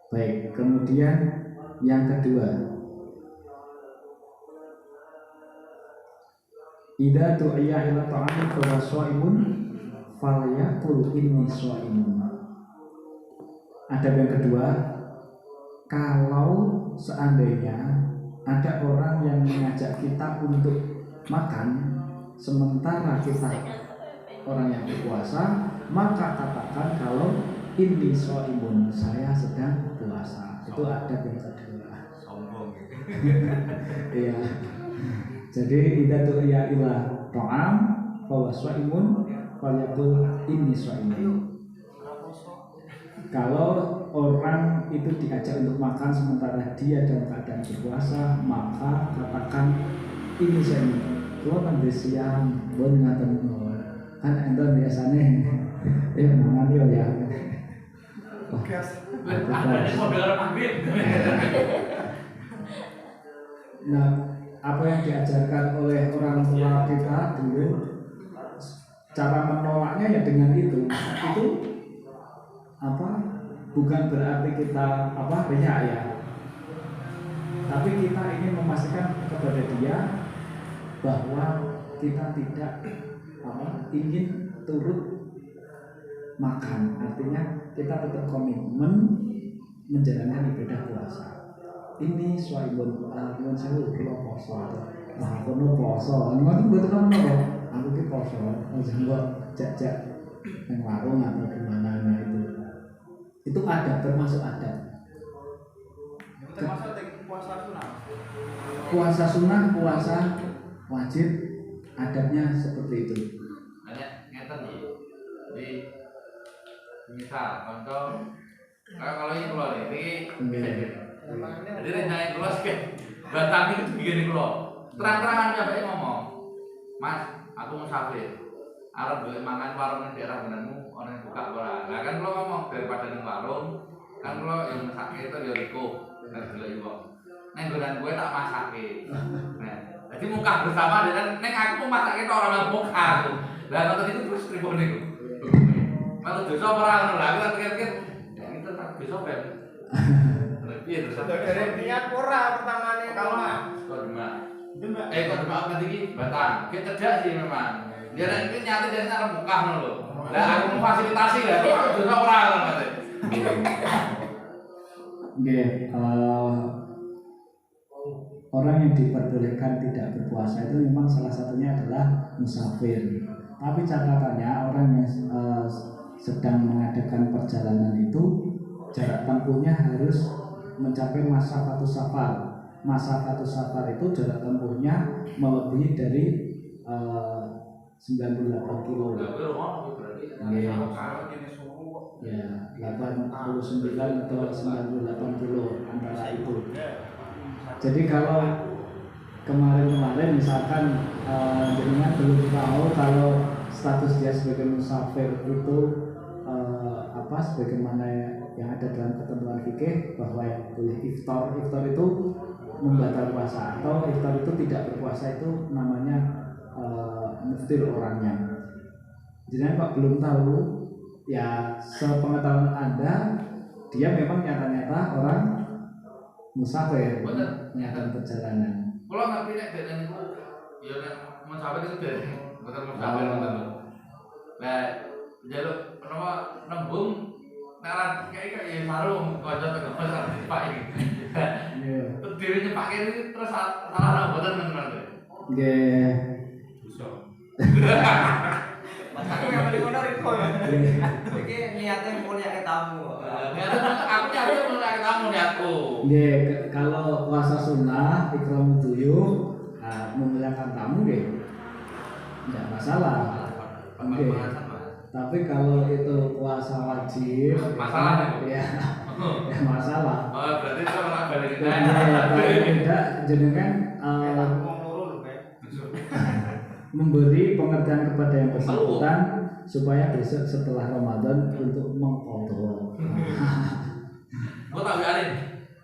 Baik, kemudian yang kedua, idza du'iya ila ta'amin fa huwa sha'imun falyaqul inni sha'imun. Adab yang kedua, kalau seandainya ada orang yang mengajak kita untuk makan sementara kita orang yang berpuasa, maka katakan kalau inni shaimun, saya sedang puasa. Itu adab yang kedua. Sombong gitu. Iya. Jadi idza du'iya ila ta'am fa huwa shaimun falyaqul inni shaimun. Kalau orang itu diajak untuk makan sementara dia dalam keadaan berpuasa, maka katakan ini saya kalau kan siang bon ngaten kan enten biasanya mangan yo ya. Nah, apa yang diajarkan oleh orang tua kita dulu, cara menolaknya ya dengan itu bukan berarti kita riya ya, tapi kita ingin memastikan kepada dia bahwa kita tidak ingin turut makan. Artinya kita tetap komitmen menjalankan ibadah puasa. Ini swaibun alun sewu kilo poso. Wah, kono poso. Ngono mboten ono. Aku ki poso. Njenggo jajak nang warung atau gimana itu. Itu ada, termasuk ada. Termasuk puasa sunnah. Puasa sunnah, puasa wajib, adabnya seperti itu. Ngeten iki. Jadi misal contoh kalau ini keluar ini jadi rencana keluar sih Batam itu bikin keluar terang-terangan sampai ngomong, Mas, aku musafir, arep boleh makan warung di daerah benanmu orang yang buka ora. Lah kan kalau ngomong daripada ning warung kan kalau yang masake itu ya riko dan golek wong. Neng gonan gue tak masake. Nah, jadi muka bersama dan neng aku mau masake itu orang muka aku. Lah ngoten itu terus tribun niku. Kalau dosa ora ngono lah, aku pikir-pikir ya itu tak dosa ben. Piye terus Dari niat ora pertamane kalau kok demak. Kok demak nanti iki Batam. Kita cedak sih memang. Dia nanti nyata dari arep muka ngono lho. Lah aku memfasilitasi lah kok dosa ora ngono mate. Nggih, orang yang diperbolehkan tidak berpuasa itu memang salah satunya adalah musafir. Tapi catatannya orang yang sedang mengadakan perjalanan itu jarak tempuhnya harus mencapai masa fatus safar. Masa fatus safar itu jarak tempuhnya melebihi dari 98 kilo. Ya, 89 atau 98 kilo antara itu. Jadi kalau kemarin misalkan jenengan belum tahu kalau status dia sebagai musafir itu sebagaimana yang ada dalam ketentuan fikih bahwa yang boleh iftar itu membatal puasa, atau iftar itu tidak berpuasa itu namanya muftir orangnya. Jadi Pak belum tahu ya, sepengetahuan Anda dia memang nyata-nyata orang musafir mengadakan perjalanan. Kalau ngerti nek dene niku ya nek musafir itu dari bukan musafir ngoten lho. Lah njaluk menapa nembung nek kayak ya sarung kanca teko Pak iki. Iya. Terus dhewe nyepake terus salah mboten ngono lho. Nggih. Bisa. Aku yang paling ngono Riko ya. Iki niate mulyake tamu. Aku nyari mulyake tamu nih aku. Nggih, kalau puasa sunnah ikram duyuh memuliakan tamu nggih. Enggak masalah. Oke. Tapi kalau itu puasa wajib, masalah ya. Ya masalah. Oh, berarti itu ora balik kita. Tidak jenengan memberi pengertian kepada yang bersangkutan supaya besok setelah Ramadan untuk mengqadha. Kok tak biarin.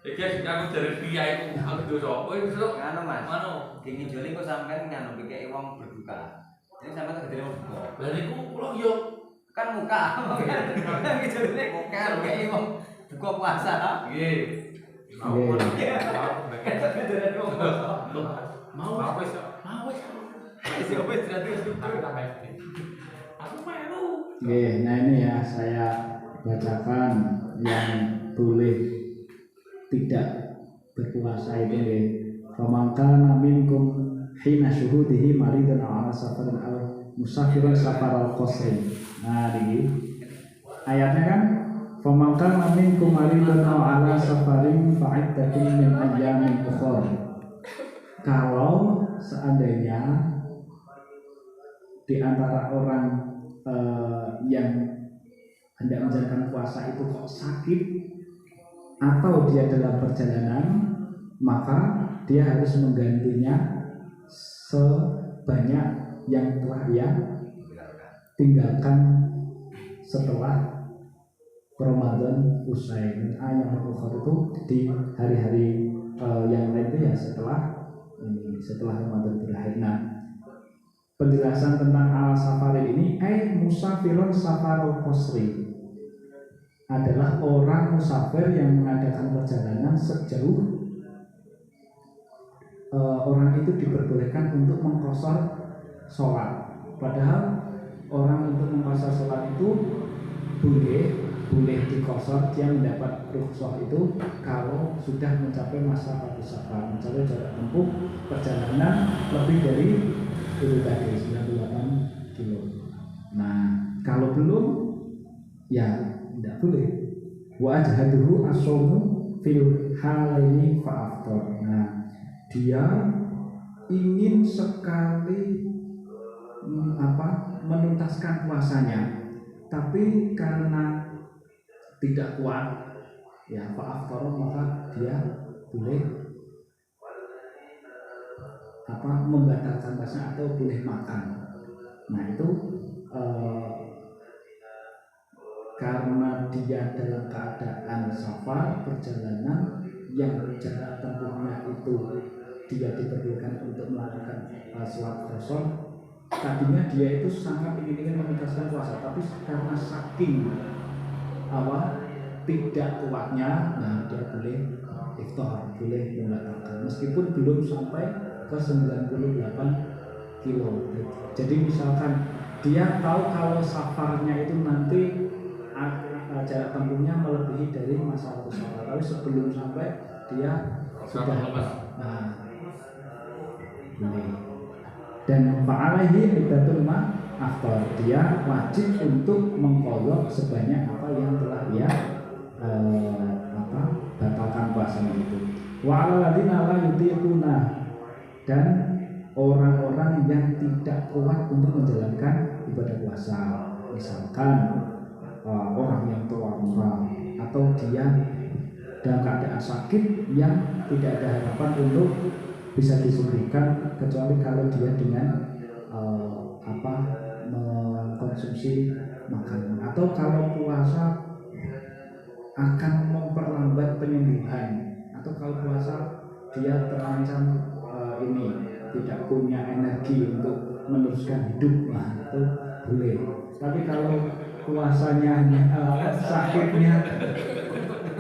Iki aku dari dia itu aku dosa. Kowe besok nganu Mas. Mano? Dingin joli kok sampean nganu pikir wong berduka. Ini sampean tak diterima berduka. Lah niku kula yo kan muka. Iki joli muka kayak wong buka puasa. Nggih. Nggih. Mau wis. Siapa istirahat itu? Aku melu. Nggih, nah ini ya saya bacakan yang boleh tidak berpuasa itu nggih. Famangkana minkum hina syuhudihi maridan ala safarin aw musafiran safar al-qasri. Nah, ini ayatnya kan famangkana minkum maridan ala safarin fa'iddatun min ayyamin ukhra. Kalau seandainya di antara orang yang hendak menjalankan puasa itu kok sakit atau dia dalam perjalanan, maka dia harus menggantinya sebanyak yang telah ia tinggalkan setelah Ramadan usai. Ayat ukhra itu di hari-hari yang lain itu ya setelah Ramadan berakhir. Nah, penjelasan tentang al-safari ini musafirun safarul qasri adalah orang musafir yang mengadakan perjalanan sejauh orang itu diperbolehkan untuk mengqashar sholat. Padahal orang untuk mengqashar sholat itu boleh diqashar, dia mendapat rukhsah itu kalau sudah mencapai masa waktu safar, mencapai jarak tempuh perjalanan lebih dari itu tadi 98 kilo. Nah, kalau belum ya tidak boleh. Wa ajhaduhu as-shawmu fil halaini fa'aftar. Nah, dia ingin sekali menuntaskan puasanya, tapi karena tidak kuat ya fa'aftar, maka dia boleh membatalkan puasa atau boleh makan. Nah itu karena dia dalam keadaan safar perjalanan yang jarak tempuhnya itu dia diperbolehkan untuk melakukan sholat kosong. Tadinya dia itu sangat ingin menuntaskan puasa, tapi karena saking tidak kuatnya, nah dia boleh iftar, boleh membatalkan meskipun belum sampai ke 98 kilo. Jadi misalkan dia tahu kalau safarnya itu nanti jarak tempuhnya melebihi dari masa waktu safar, tapi sebelum sampai dia sudah boleh. Dan fa'alaihi iddatul aftar, dia wajib untuk mengqadha sebanyak apa yang telah dia batalkan puasanya itu. Wa 'alal ladzina la yutiquna, dan orang-orang yang tidak kuat untuk menjalankan ibadah puasa, misalkan orang yang tua atau dia dalam keadaan sakit yang tidak ada harapan untuk bisa disembuhkan kecuali kalau dia dengan mengkonsumsi makanan, atau kalau puasa akan memperlambat penyembuhan, atau kalau puasa dia terancam tidak punya energi untuk meneruskan hidup, nah itu boleh. Tapi kalau puasanya sakitnya kalau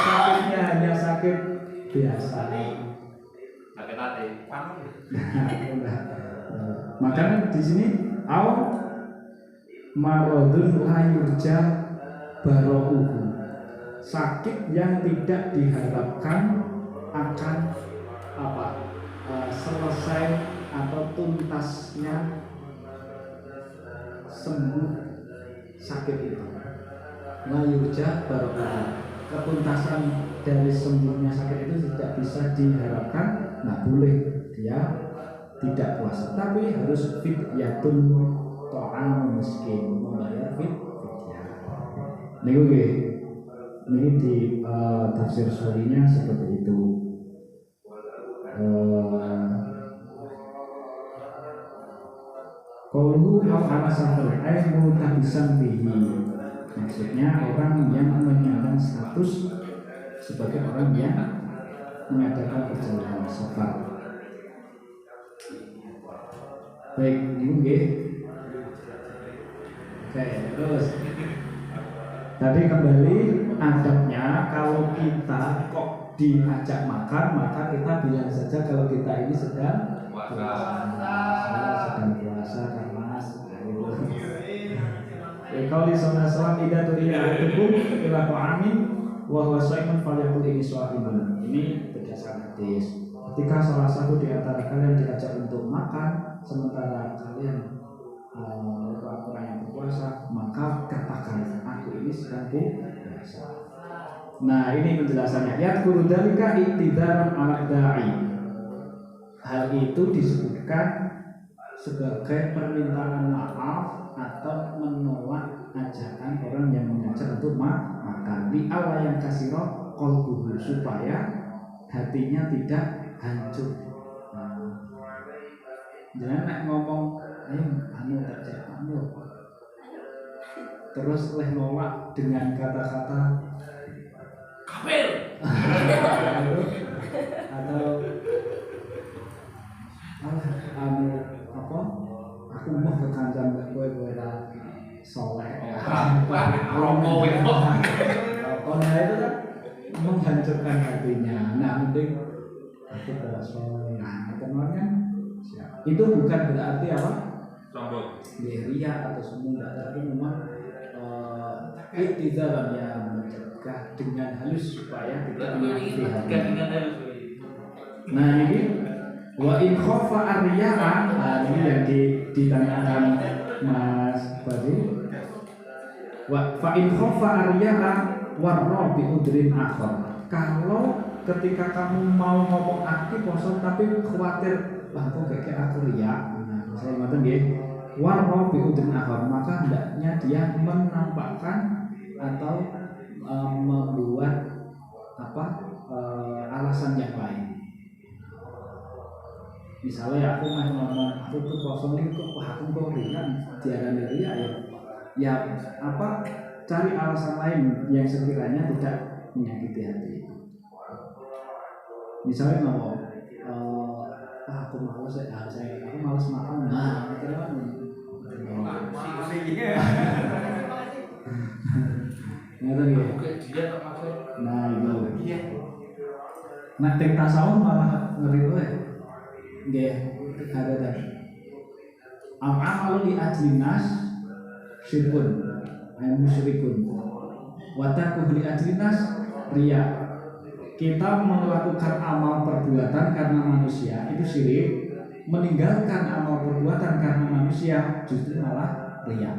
sakitnya hanya sakit biasa, Sakit hati. makanya di sini maradun la yurja baro'uhu, sakit yang tidak diharapkan akan selesai atau tuntasnya sembuh sakit itu. La yurja baro'uhu, ketuntasan dari sembuhnya sakit itu tidak bisa diharapkan. Nah, boleh dia tidak puasa, tapi harus fidyatun ta'am miskin, membayar fidyah. Ini di tafsir Surinya seperti itu. Qauluhu ala safar ay mutabisan bihi, maksudnya orang yang menyandang status sebagai orang yang mengadakan perjalanan safar. Baik, ini Oke, terus tadi kembali adabnya kalau kita kok diajak makan maka kita bilang saja kalau kita ini sedang puasa. Saya sedang puasa karena kalau di sana salam tidak turiya tubuh ila ta'amin wa huwa shaimun falyakul ini shaimun. Ini berdasarkan hadis. Ketika salah satu di antara kalian diajak untuk makan sementara kalian orang yang berpuasa, maka katakan aku ini sedang puasa. Nah, ini penjelasannya. Yadkuru dzalika iktidaran ala da'i. Hal itu disebutkan sebagai permintaan maaf atau menolak ajakan orang yang mengajak untuk makan. Di awal yang kasiro qalbuhu, supaya hatinya tidak hancur. Jangan nak ngomong, ayo anu tak anu. Terus leh nolak dengan kata-kata kafir atau anu apa? Aku mau ke kancam gue soleh. Romo itu. Nah itu kan menghancurkan hatinya. Nah mending aku kosong. Nah teman-teman itu bukan berarti apa? Sombong. Ria atau semua, tapi memang iktidaran yang mencegah dengan halus supaya tidak menyakiti hati. Nah ini wa in khofa ar-riya'a, ini yang ditanyakan Mas Badi. Fa in khofa ar-riya'a warra bi udrin akhar. Kalau ketika kamu mau ngomong aktif kosong tapi khawatir kok kayak aku riya. Nah, saya ngatakan nggih, warra bi udrin akhar, maka hendaknya dia menampakkan atau membuat alasan yang lain. Misalnya aku mau ngomong aku tuh kosong ini kok aku kok riya, diarani riya ya cari alasan lain yang sekiranya tidak menyakiti hati. Misalnya ngomong aku malas aku malas makan. Nah kira-kira ngerti ya? Dia tak maksud. Nah itu. Nah tek tasawuf malah ngeri tuh. Nggih, ada tadi. Amalu li ajlinas syirkun, ay musyrikun. Wa taku li ajlinas riya. Kita melakukan amal perbuatan karena manusia itu syirik. Meninggalkan amal perbuatan karena manusia justru malah riya.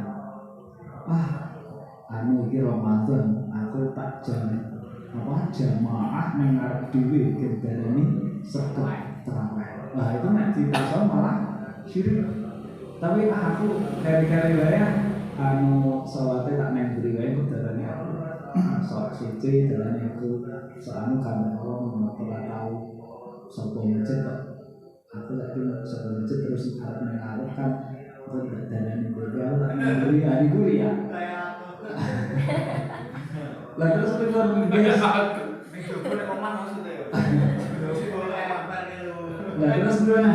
Anu iki Ramadan, aku tak jamaah nang arep dhewe gendarane sekep terawih. Wah itu nek ditaso malah syirik. Tapi aku kali-kali wae anu salate tak nang mburi wae kudarane aku. Sok suci dalane aku soalnya kan orang ora tau sapa masjid kok. Aku lagi sapa masjid terus arep nang arep kan kok dalane mburi aku tak nang mburi hari kuwi ya. Lah terus keluar biasa. Nah terus keluar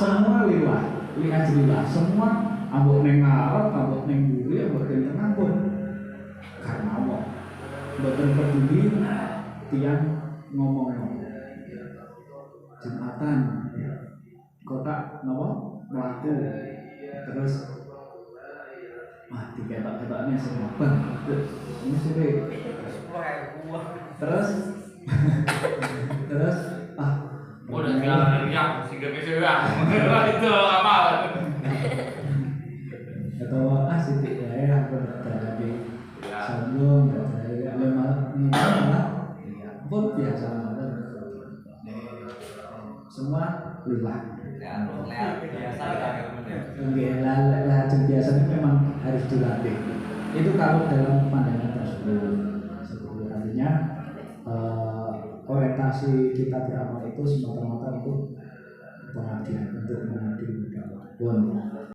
semua liwat, lihat jelas semua ambok neng ngarep, ambok neng buri, ambok neng tengah pun karena Allah. Betul peduli tiang ngomong Jumatan, kotak nopo melaku terus diketok-ketoknya semua ini sudah terus Udah segala riak sehingga bisa itu apa atau sidik ya aku dari sombong dari lemah pun biasa semua lillah biasanya memang harus dilatih. Itu kalau dalam pandangan tersebut artinya orientasi kita beramal itu semata-mata untuk pengabdian, untuk mengabdi kepada Allah.